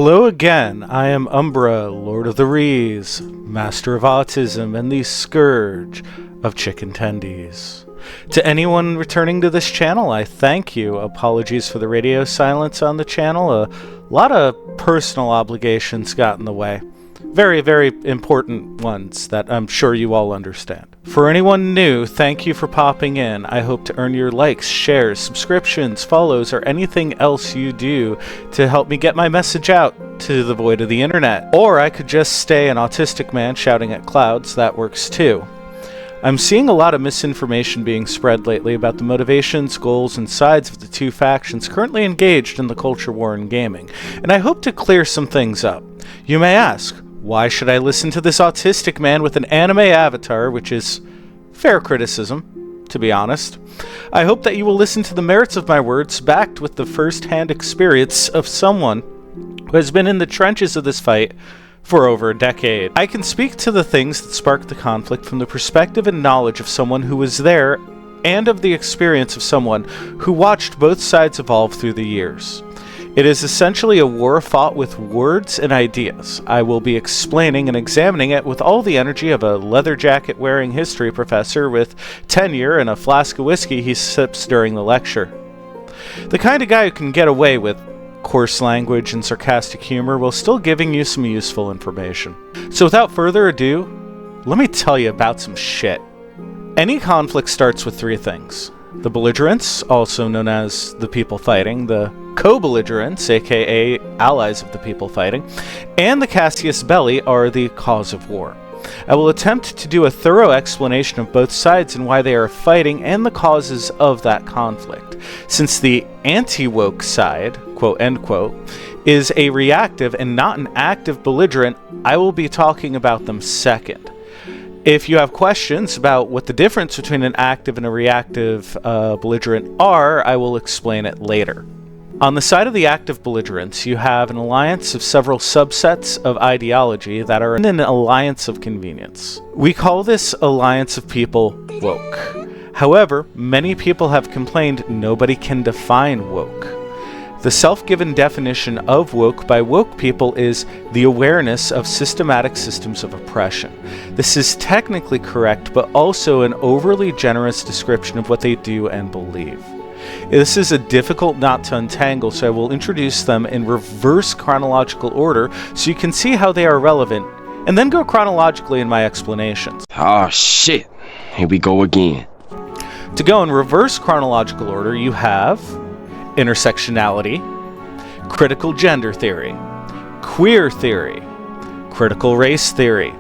Hello again, I am Umbra, Lord of the Rees, Master of Autism, and the Scourge of Chicken Tendies. To anyone returning to this channel, I thank you. Apologies for the radio silence on the channel. A lot of personal obligations got in the way. Very, very important ones that I'm sure you all understand. For anyone new, thank you for popping in. I hope to earn your likes, shares, subscriptions, follows, or anything else you do to help me get my message out to the void of the internet. Or I could just stay an autistic man shouting at clouds. That works too. I'm seeing a lot of misinformation being spread lately about the motivations, goals, and sides of the two factions currently engaged in the culture war in gaming, and I hope to clear some things up. You may ask, why should I listen to this autistic man with an anime avatar, which is fair criticism, to be honest? I hope that you will listen to the merits of my words, backed with the first-hand experience of someone who has been in the trenches of this fight for over a decade. I can speak to the things that sparked the conflict from the perspective and knowledge of someone who was there, and of the experience of someone who watched both sides evolve through the years. It is essentially a war fought with words and ideas. I will be explaining and examining it with all the energy of a leather jacket wearing history professor with tenure and a flask of whiskey he sips during the lecture. The kind of guy who can get away with coarse language and sarcastic humor while still giving you some useful information. So without further ado, let me tell you about some shit. Any conflict starts with three things. The belligerents, also known as the people fighting, the co-belligerents, aka allies of the people fighting, and the casus belli are the cause of war. I will attempt to do a thorough explanation of both sides and why they are fighting and the causes of that conflict. Since the anti-woke side, quote end quote, is a reactive and not an active belligerent, I will be talking about them second. If you have questions about what the difference between an active and a reactive belligerent are, I will explain it later. On the side of the active belligerents, you have an alliance of several subsets of ideology that are in an alliance of convenience. We call this alliance of people woke. However, many people have complained nobody can define woke. The self-given definition of woke by woke people is the awareness of systematic systems of oppression. This is technically correct, but also an overly generous description of what they do and believe. This is a difficult knot to untangle, so I will introduce them in reverse chronological order so you can see how they are relevant, and then go chronologically in my explanations. Oh shit, here we go again. To go in reverse chronological order, you have intersectionality, critical gender theory, queer theory, critical race theory,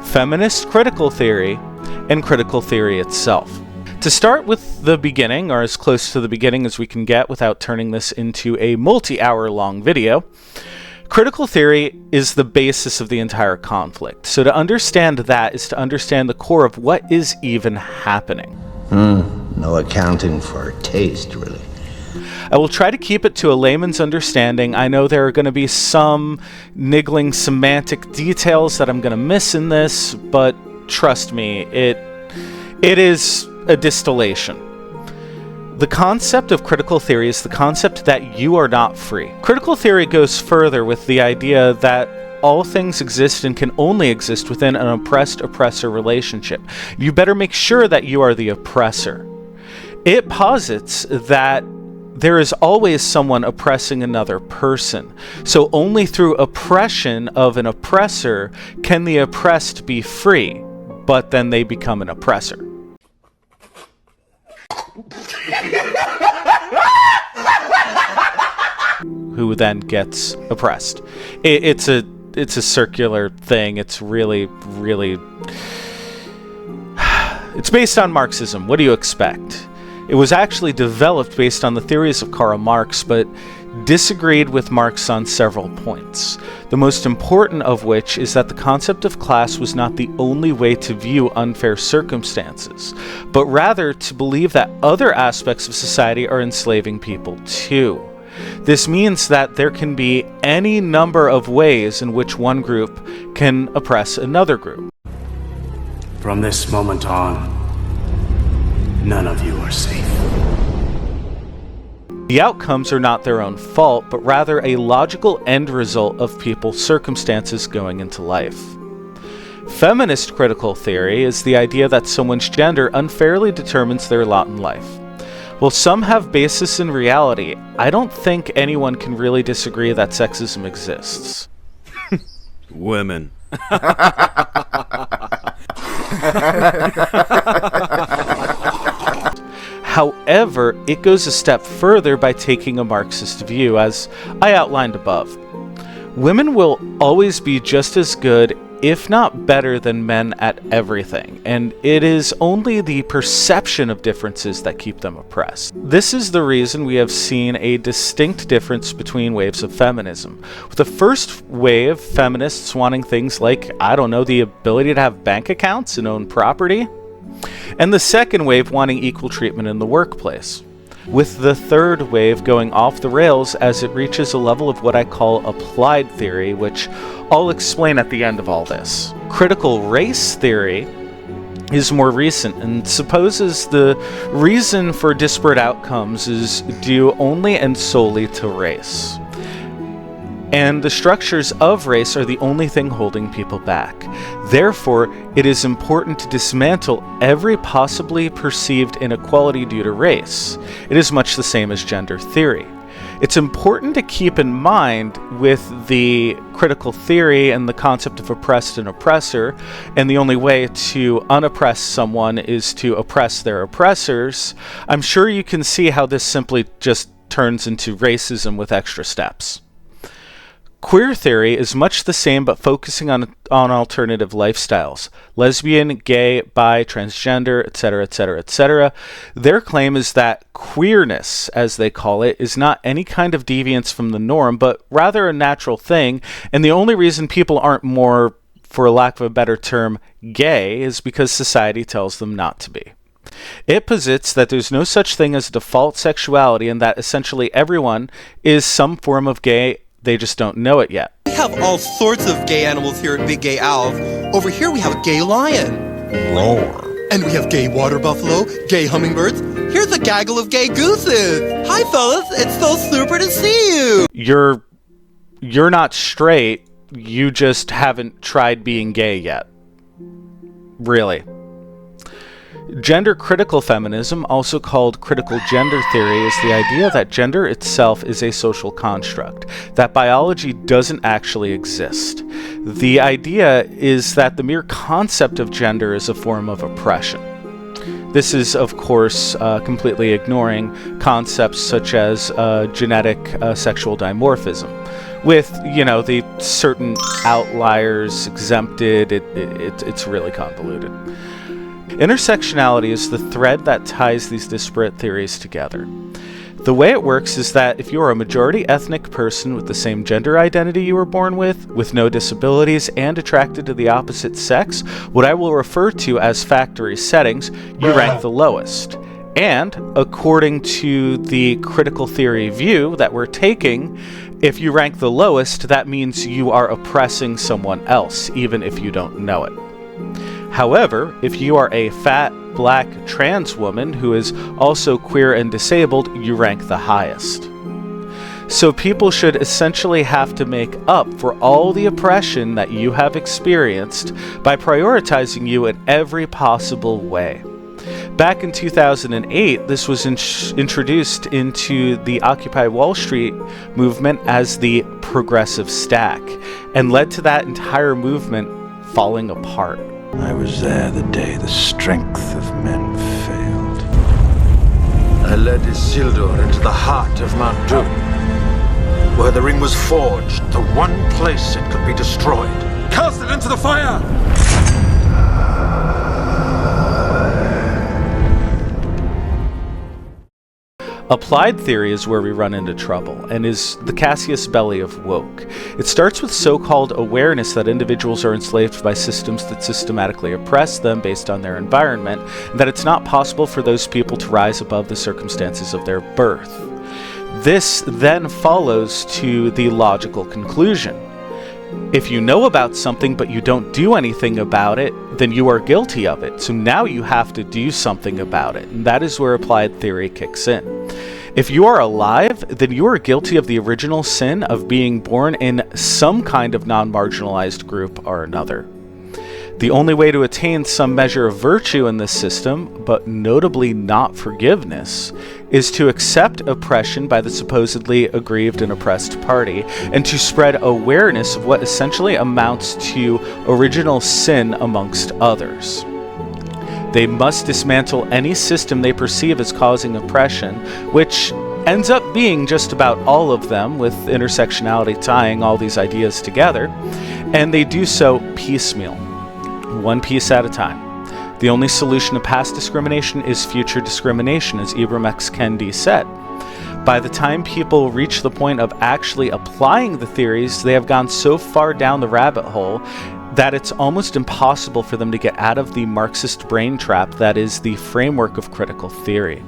feminist critical theory, and critical theory itself. To start with the beginning, or as close to the beginning as we can get without turning this into a multi-hour long video, critical theory is the basis of the entire conflict. So to understand that is to understand the core of what is even happening. No accounting for taste, really. I will try to keep it to a layman's understanding. I know there are going to be some niggling semantic details that I'm going to miss in this, but trust me, it is a distillation. The concept of critical theory is the concept that you are not free. Critical theory goes further with the idea that all things exist and can only exist within an oppressed-oppressor relationship. You better make sure that you are the oppressor. It posits that there is always someone oppressing another person. So only through oppression of an oppressor can the oppressed be free, but then they become an oppressor. Who then gets oppressed. It's a circular thing. It's really it's based on Marxism. What do you expect? It was actually developed based on the theories of Karl Marx, but disagreed with Marx on several points. The most important of which is that the concept of class was not the only way to view unfair circumstances, but rather to believe that other aspects of society are enslaving people too. This means that there can be any number of ways in which one group can oppress another group. From this moment on, none of you are safe. The outcomes are not their own fault, but rather a logical end result of people's circumstances going into life. Feminist critical theory is the idea that someone's gender unfairly determines their lot in life. While some have basis in reality, I don't think anyone can really disagree that sexism exists. Women. However, it goes a step further by taking a Marxist view, as I outlined above. Women will always be just as good, if not better, than men at everything, and it is only the perception of differences that keep them oppressed. This is the reason we have seen a distinct difference between waves of feminism. With the first wave, feminists wanting things like, the ability to have bank accounts and own property, and the second wave wanting equal treatment in the workplace. With the third wave going off the rails as it reaches a level of what I call applied theory, which I'll explain at the end of all this. Critical race theory is more recent and supposes the reason for disparate outcomes is due only and solely to race. And the structures of race are the only thing holding people back. Therefore, it is important to dismantle every possibly perceived inequality due to race. It is much the same as gender theory. It's important to keep in mind with the critical theory and the concept of oppressed and oppressor, and the only way to unoppress someone is to oppress their oppressors. I'm sure you can see how this simply just turns into racism with extra steps. Queer theory is much the same, but focusing on alternative lifestyles. Lesbian, gay, bi, transgender, etc., etc., etc. Their claim is that queerness, as they call it, is not any kind of deviance from the norm, but rather a natural thing, and the only reason people aren't more, for lack of a better term, gay is because society tells them not to be. It posits that there's no such thing as default sexuality and that essentially everyone is some form of gay. They just don't know it yet. We have all sorts of gay animals here at Big Gay Al's. Over here we have a gay lion. Roar. And we have gay water buffalo, gay hummingbirds. Here's a gaggle of gay gooses. Hi fellas, it's so super to see you. You're not straight, you just haven't tried being gay yet. Really. Gender critical feminism, also called critical gender theory, is the idea that gender itself is a social construct, that biology doesn't actually exist. The idea is that the mere concept of gender is a form of oppression. This is, of course, completely ignoring concepts such as genetic sexual dimorphism. With, the certain outliers exempted, it's really convoluted. Intersectionality is the thread that ties these disparate theories together. The way it works is that if you are a majority ethnic person with the same gender identity you were born with no disabilities, and attracted to the opposite sex, what I will refer to as factory settings, you rank the lowest. And, according to the critical theory view that we're taking, if you rank the lowest, that means you are oppressing someone else, even if you don't know it. However, if you are a fat, black, trans woman who is also queer and disabled, you rank the highest. So people should essentially have to make up for all the oppression that you have experienced by prioritizing you in every possible way. Back in 2008, this was introduced into the Occupy Wall Street movement as the progressive stack, and led to that entire movement falling apart. I was there the day the strength of men failed. I led Isildur into the heart of Mount Doom, where the ring was forged, the one place it could be destroyed. Cast it into the fire! Applied theory is where we run into trouble, and is the casus belli of woke. It starts with so-called awareness that individuals are enslaved by systems that systematically oppress them based on their environment, and that it's not possible for those people to rise above the circumstances of their birth. This then follows to the logical conclusion. If you know about something but you don't do anything about it, then you are guilty of it. So now you have to do something about it. And that is where applied theory kicks in. If you are alive, then you are guilty of the original sin of being born in some kind of non-marginalized group or another. The only way to attain some measure of virtue in this system, but notably not forgiveness, is to accept oppression by the supposedly aggrieved and oppressed party, and to spread awareness of what essentially amounts to original sin amongst others. They must dismantle any system they perceive as causing oppression, which ends up being just about all of them, with intersectionality tying all these ideas together, and they do so piecemeal. One piece at a time. The only solution to past discrimination is future discrimination, as Ibram X. Kendi said. By the time people reach the point of actually applying the theories, they have gone so far down the rabbit hole that it's almost impossible for them to get out of the Marxist brain trap that is the framework of critical theory.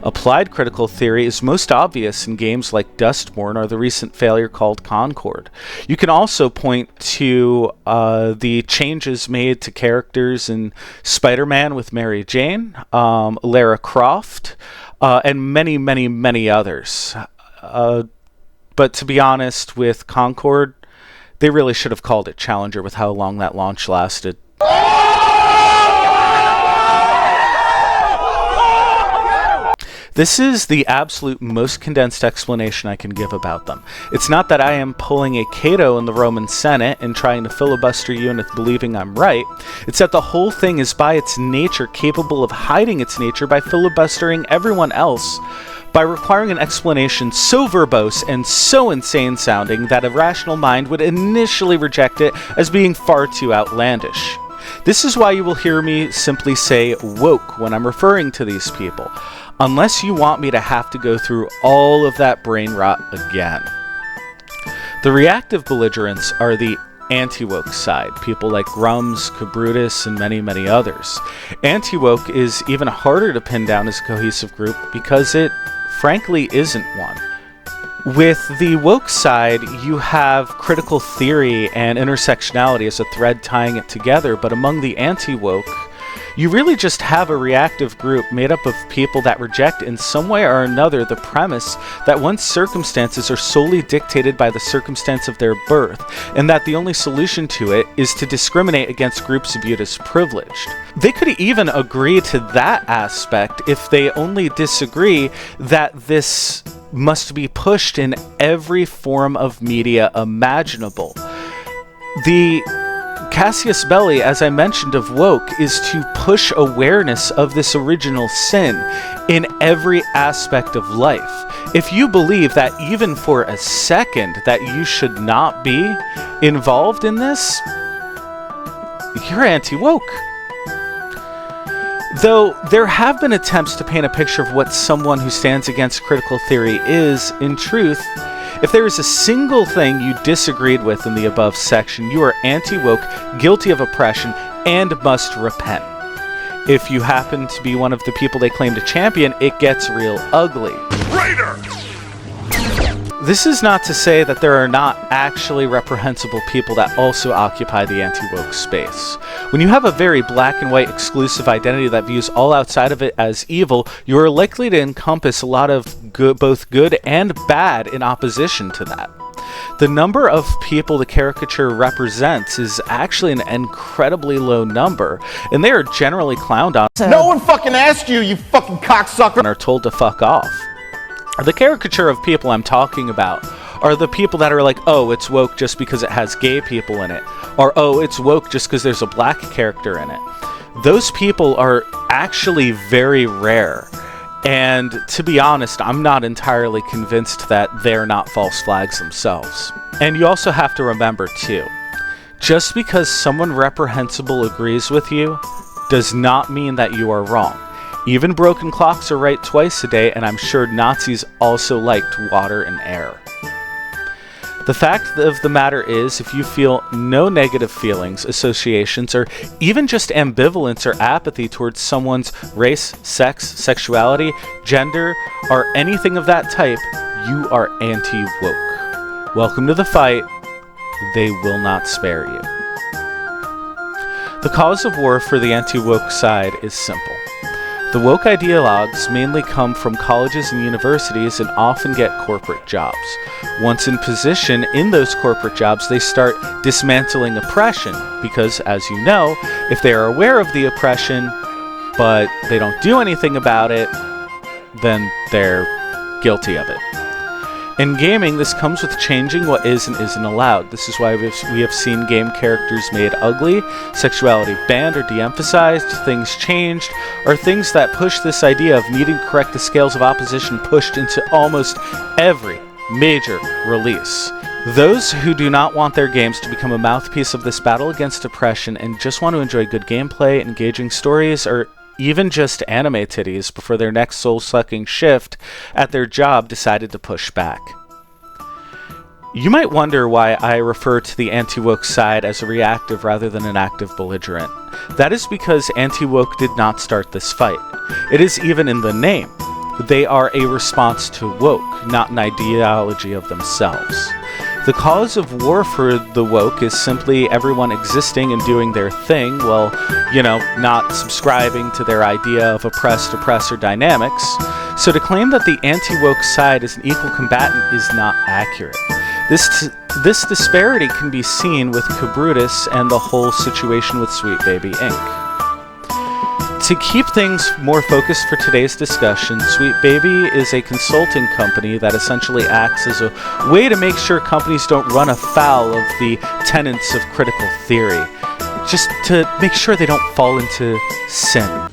Applied critical theory is most obvious in games like Dustborn or the recent failure called Concord. You can also point to the changes made to characters in Spider-Man with Mary Jane, Lara Croft, and many, many, many others. But to be honest, with Concord, they really should have called it Challenger with how long that launch lasted. This is the absolute most condensed explanation I can give about them. It's not that I am pulling a Cato in the Roman Senate and trying to filibuster you into believing I'm right. It's that the whole thing is by its nature capable of hiding its nature by filibustering everyone else, by requiring an explanation so verbose and so insane sounding that a rational mind would initially reject it as being far too outlandish. This is why you will hear me simply say woke when I'm referring to these people, unless you want me to have to go through all of that brain rot again. The reactive belligerents are the anti-woke side, people like Grums, Cabrutus, and many, many others. Anti-woke is even harder to pin down as a cohesive group because it, frankly, isn't one. With the woke side, you have critical theory and intersectionality as a thread tying it together, but among the anti-woke, you really just have a reactive group made up of people that reject in some way or another the premise that one's circumstances are solely dictated by the circumstance of their birth, and that the only solution to it is to discriminate against groups viewed as privileged. They could even agree to that aspect if they only disagree that this must be pushed in every form of media imaginable. The Casus belli, as I mentioned, of woke is to push awareness of this original sin in every aspect of life. If you believe that even for a second that you should not be involved in this, you're anti-woke. Though there have been attempts to paint a picture of what someone who stands against critical theory is, in truth, if there is a single thing you disagreed with in the above section, you are anti-woke, guilty of oppression, and must repent. If you happen to be one of the people they claim to champion, it gets real ugly. Traitor! This is not to say that there are not actually reprehensible people that also occupy the anti-woke space. When you have a very black and white exclusive identity that views all outside of it as evil, you are likely to encompass a lot of both good and bad in opposition to that. The number of people the caricature represents is actually an incredibly low number, and they are generally clowned on. No one fucking asked you, you fucking cocksucker! And are told to fuck off. The caricature of people I'm talking about are the people that are like, oh, it's woke just because it has gay people in it, or oh, it's woke just because there's a black character in it. Those people are actually very rare, and to be honest, I'm not entirely convinced that they're not false flags themselves. And you also have to remember too, just because someone reprehensible agrees with you does not mean that you are wrong. Even broken clocks are right twice a day, and I'm sure Nazis also liked water and air. The fact of the matter is, if you feel no negative feelings, associations, or even just ambivalence or apathy towards someone's race, sex, sexuality, gender, or anything of that type, you are anti-woke. Welcome to the fight. They will not spare you. The cause of war for the anti-woke side is simple. The woke ideologues mainly come from colleges and universities and often get corporate jobs. Once in position in those corporate jobs, they start dismantling oppression because, as you know, if they are aware of the oppression but they don't do anything about it, then they're guilty of it. In gaming, this comes with changing what is and isn't allowed. This is why we have seen game characters made ugly, sexuality banned or de-emphasized, things changed, or things that push this idea of needing to correct the scales of opposition pushed into almost every major release. Those who do not want their games to become a mouthpiece of this battle against oppression and just want to enjoy good gameplay, engaging stories, or even just anime titties before their next soul-sucking shift at their job decided to push back. You might wonder why I refer to the anti-woke side as a reactive rather than an active belligerent. That is because anti-woke did not start this fight. It is even in the name. They are a response to woke, not an ideology of themselves. The cause of war for the woke is simply everyone existing and doing their thing, well, not subscribing to their idea of oppressor dynamics. So to claim that the anti-woke side is an equal combatant is not accurate. This disparity can be seen with Cabrutus and the whole situation with Sweet Baby Inc. To keep things more focused for today's discussion, Sweet Baby is a consulting company that essentially acts as a way to make sure companies don't run afoul of the tenets of critical theory, just to make sure they don't fall into sin.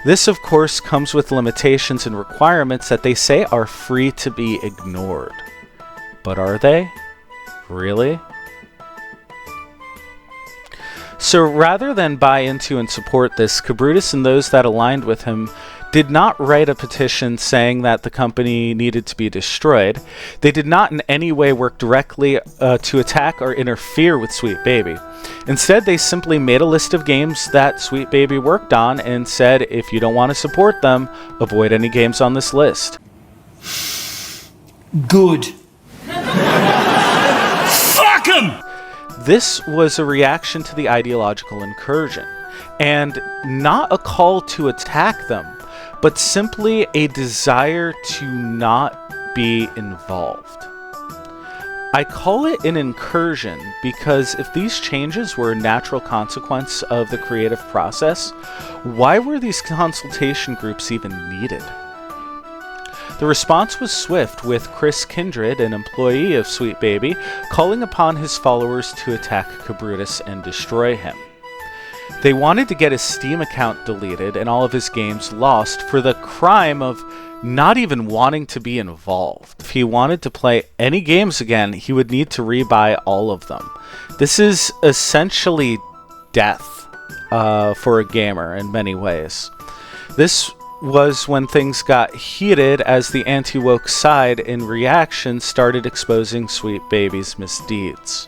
This, of course, comes with limitations and requirements that they say are free to be ignored. But are they? Really? So rather than buy into and support this, Cabrutus and those that aligned with him did not write a petition saying that the company needed to be destroyed. They did not in any way work directly to attack or interfere with Sweet Baby. Instead, they simply made a list of games that Sweet Baby worked on and said, if you don't want to support them, avoid any games on this list. Good. Fuck 'em! This was a reaction to the ideological incursion, and not a call to attack them, but simply a desire to not be involved. I call it an incursion because if these changes were a natural consequence of the creative process, why were these consultation groups even needed? The response was swift, with Chris Kindred, an employee of Sweet Baby, calling upon his followers to attack Cabrutus and destroy him. They wanted to get his Steam account deleted and all of his games lost for the crime of not even wanting to be involved. If he wanted to play any games again, he would need to rebuy all of them. This is essentially death for a gamer in many ways. This was when things got heated as the anti-woke side in reaction started exposing Sweet Baby's misdeeds.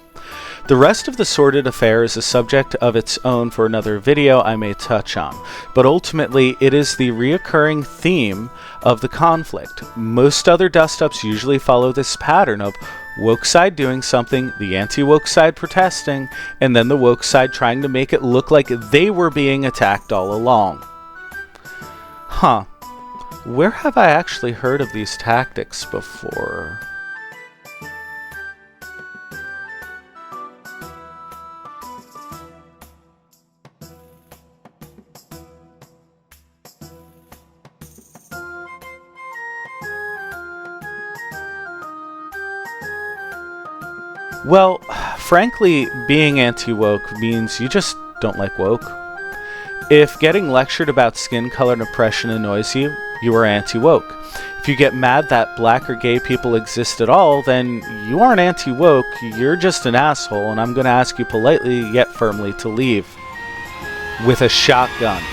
The rest of the sordid affair is a subject of its own for another video I may touch on, but ultimately it is the reoccurring theme of the conflict. Most other dust-ups usually follow this pattern of woke side doing something, the anti-woke side protesting, and then the woke side trying to make it look like they were being attacked all along. Huh. Where have I actually heard of these tactics before? Well, frankly, being anti-woke means you just don't like woke. If getting lectured about skin color and oppression annoys you, you are anti-woke. If you get mad that black or gay people exist at all, then you aren't anti-woke, you're just an asshole, and I'm going to ask you politely yet firmly to leave. With a shotgun.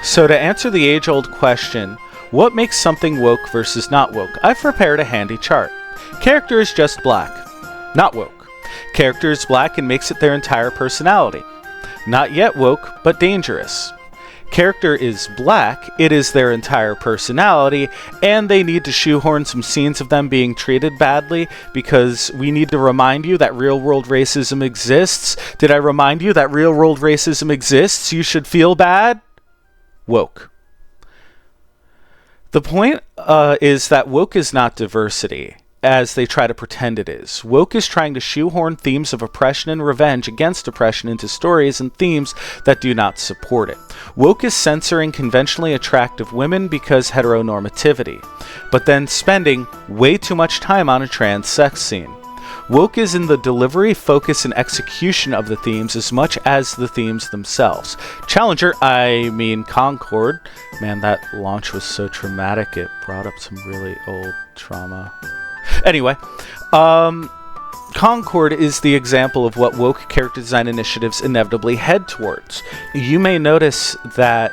So to answer the age-old question, what makes something woke versus not woke, I've prepared a handy chart. Character is just black. Not woke. Character is black and makes it their entire personality. Not yet woke, but dangerous. character is black, it is their entire personality, and they need to shoehorn some scenes of them being treated badly because we need to remind you that real-world racism exists. Did I remind you that real-world racism exists? You should feel bad? Woke. The point is that woke is not diversity, as they try to pretend it is. Woke is trying to shoehorn themes of oppression and revenge against oppression into stories and themes that do not support it. Woke is censoring conventionally attractive women because heteronormativity, but then spending way too much time on a trans sex scene. Woke is in the delivery, focus, and execution of the themes as much as the themes themselves. Concord. Man, that launch was so traumatic, it brought up some really old trauma. Anyway, Concord is the example of what woke character design initiatives inevitably head towards. You may notice that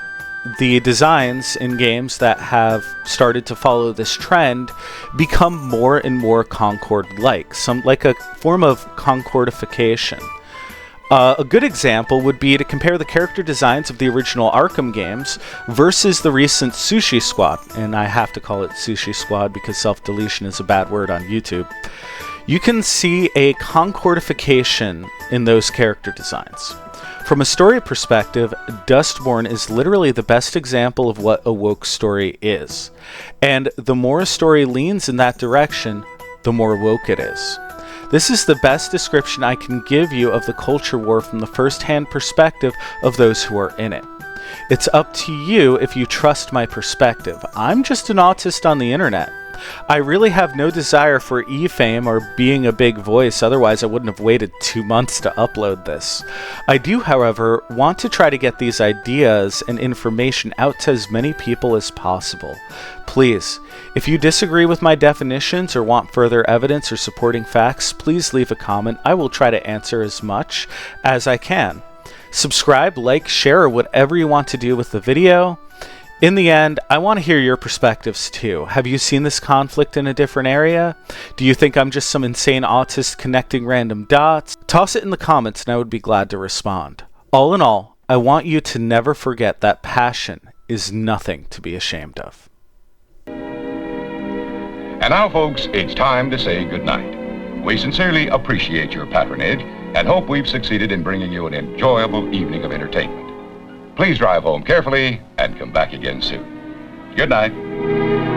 the designs in games that have started to follow this trend become more and more Concord-like, like a form of Concordification. A good example would be to compare the character designs of the original Arkham games versus the recent Sushi Squad, and I have to call it Sushi Squad because self-deletion is a bad word on YouTube. You can see a Concordification in those character designs. From a story perspective, Dustborn is literally the best example of what a woke story is. And the more a story leans in that direction, the more woke it is. This is the best description I can give you of the culture war from the first-hand perspective of those who are in it. It's up to you if you trust my perspective. I'm just an autist on the internet. I really have no desire for e-fame or being a big voice, otherwise I wouldn't have waited 2 months to upload this. I do, however, want to try to get these ideas and information out to as many people as possible. Please, if you disagree with my definitions or want further evidence or supporting facts, please leave a comment. I will try to answer as much as I can. Subscribe, like, share, or whatever you want to do with the video. In the end, I want to hear your perspectives too. Have you seen this conflict in a different area? Do you think I'm just some insane autist connecting random dots? Toss it in the comments and I would be glad to respond. All in all, I want you to never forget that passion is nothing to be ashamed of. And now, folks, it's time to say goodnight. We sincerely appreciate your patronage and hope we've succeeded in bringing you an enjoyable evening of entertainment. Please drive home carefully and come back again soon. Good night.